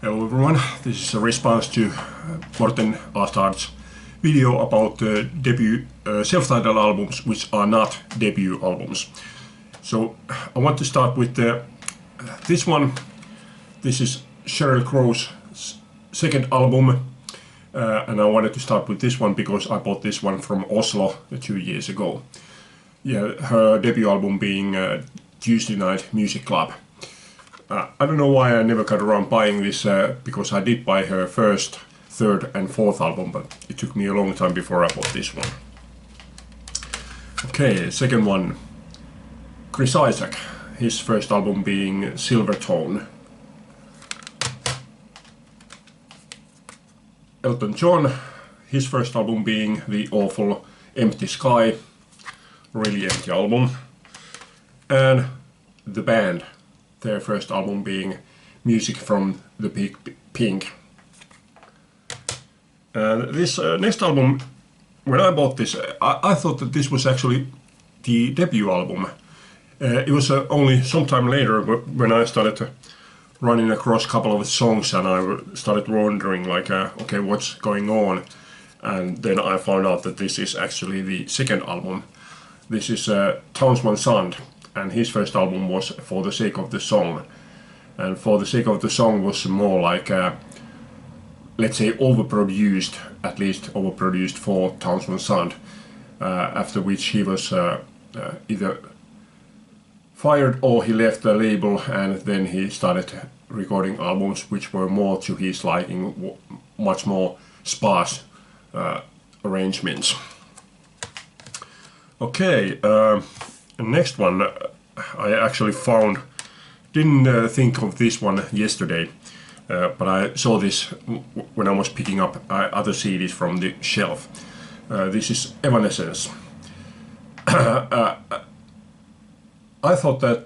Hello everyone, this is a response to Morten Aastad's video about debut self-titled albums which are not debut albums. So I want to start with this one. This is Sheryl Crow's second album, and I wanted to start with this one because I bought this one from Oslo 2 years ago. Yeah, her debut album being Tuesday Night Music Club. I don't know why I never got around buying this, because I did buy her first, third and fourth album, but it took me a long time before I bought this one. Okay, second one, Chris Isaak, his first album being Silvertone. Elton John, his first album being the awful Empty Sky, really empty album. And The Band, their first album being Music from the Pink. This next album, when I bought this, I thought that this was actually the debut album. It was only sometime later when I started running across a couple of songs and I started wondering like, okay, what's going on? And then I found out that this is actually the second album. This is Townsman Sand. And his first album was For the Sake of the Song. And For the Sake of the Song was more like, let's say, overproduced, at least overproduced for Townsman Sand. After which he was either fired or he left the label, and then he started recording albums which were more to his liking, much more sparse arrangements. Okay. Next one, I actually found, didn't think of this one yesterday, but I saw this when I was picking up other CDs from the shelf. This is Evanescence. I thought that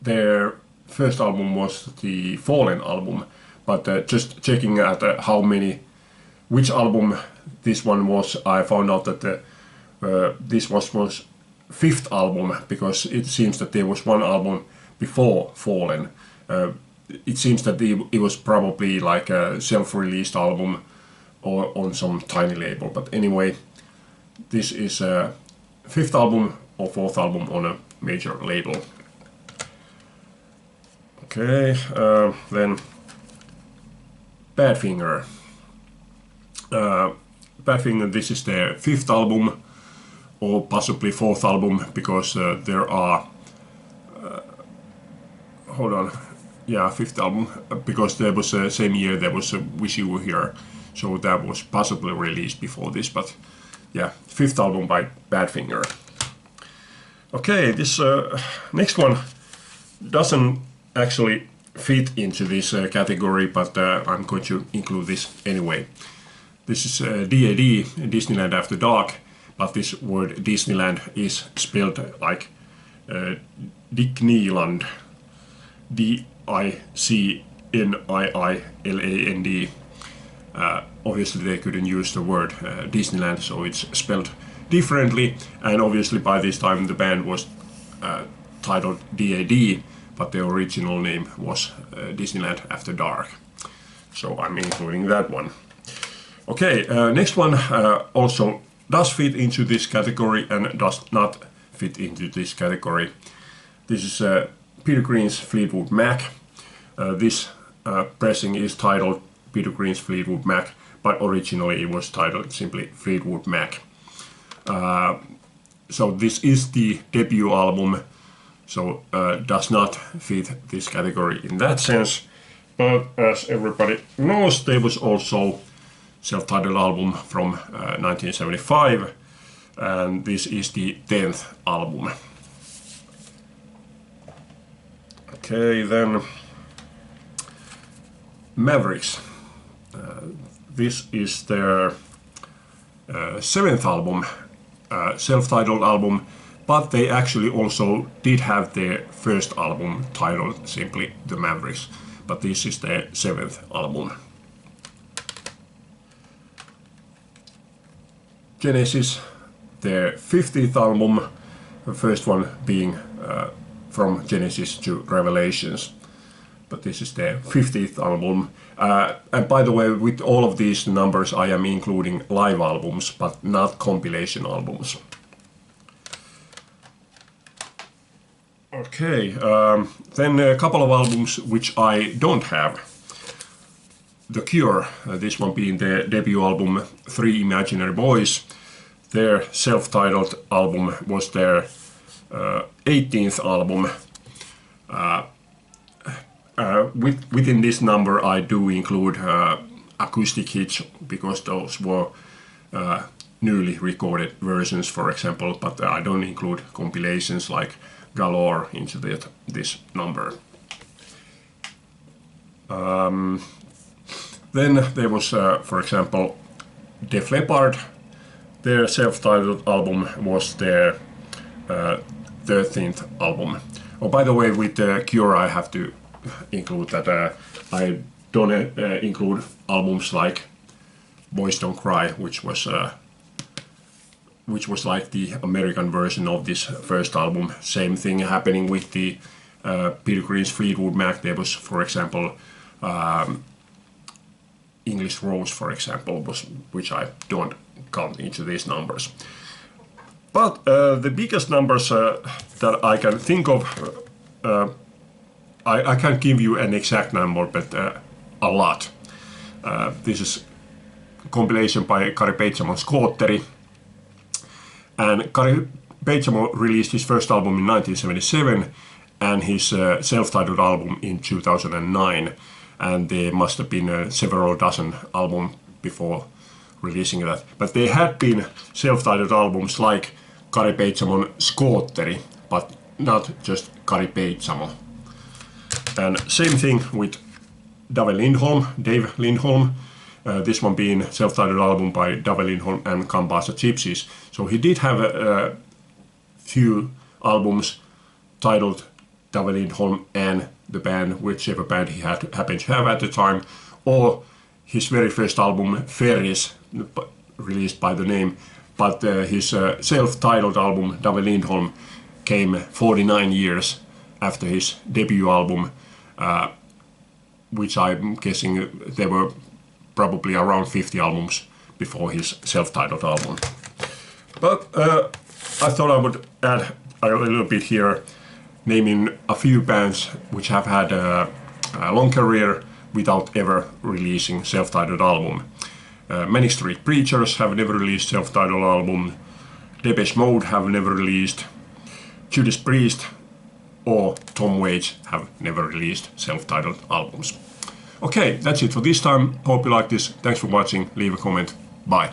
their first album was the Fallen album, but just checking at which album this one was, I found out that this was fifth album, because it seems that there was one album before Fallen. It seems that it was probably like a self-released album or on some tiny label, but anyway, this is a fifth album or fourth album on a major label. Okay, then Badfinger. Badfinger, this is their fifth album, or possibly fourth album, because there are, fifth album, because there was same year there was Wish You Were Here, so that was possibly released before this, but yeah, fifth album by Badfinger. Okay, this next one doesn't actually fit into this category, but I'm going to include this anyway. This is DAD, Disneyland After Dark. But this word Disneyland is spelled like Dickneyland, D-I-C-N-I-I-L-A-N-D. Obviously they couldn't use the word Disneyland, so it's spelled differently, and obviously by this time the band was titled DAD, but the original name was Disneyland After Dark. So I'm including that one. Okay, next one also does fit into this category and does not fit into this category. This is Peter Green's Fleetwood Mac. This pressing is titled Peter Green's Fleetwood Mac, but originally it was titled simply Fleetwood Mac. So this is the debut album, so does not fit this category in that sense. But as everybody knows, there was also self-titled album from 1975, and this is the 10th album. Okay, then Mavericks. This is their 7th album, self-titled album, but they actually also did have their first album titled simply The Mavericks, but this is their 7th album. Genesis, their 50th album, the first one being From Genesis to Revelations. but this is the 50th album. And by the way, with all of these numbers, I am including live albums, but not compilation albums. Okay, then a couple of albums which I don't have. The Cure, this one being the debut album, Three Imaginary Boys. Their self-titled album was their 18th album. Within this number I do include acoustic hits, because those were newly recorded versions, for example, but I don't include compilations like Galore into this number. Then there was, for example, Def Leppard. Their self-titled album was their 13th album. Oh, by the way, with the Cure I have to include that I don't include albums like Boys Don't Cry, which was like the American version of this first album. Same thing happening with the Peter Green's Fleetwood Mac. There was, for example, English Rose, for example, which I don't count into these numbers. But the biggest numbers that I can think of, I can't give you an exact number, but a lot. This is a compilation by Kari Peitsamo Skootteri. And Kari Peitsamo released his first album in 1977 and his self-titled album in 2009. And there must have been several dozen albums before releasing that. But there had been self-titled albums like Kari Peitsamon Skootteri, but not just Kari Peitsamo. And same thing with Dave Lindholm. This one being self-titled album by Dave Lindholm and Kambasa Gypsies. So he did have a few albums titled Dave Lindholm and the band, whichever band he happened to have at the time, or his very first album, Ferries, released by the name, but his self-titled album, Dave Lindholm, came 49 years after his debut album, which I'm guessing there were probably around 50 albums before his self-titled album. But I thought I would add a little bit here, naming a few bands which have had a long career without ever releasing self-titled album. Manic Street Preachers have never released self-titled album. Depeche Mode have never released. Judas Priest or Tom Waits have never released self-titled albums. Okay, that's it for this time. Hope you like this. Thanks for watching. Leave a comment. Bye.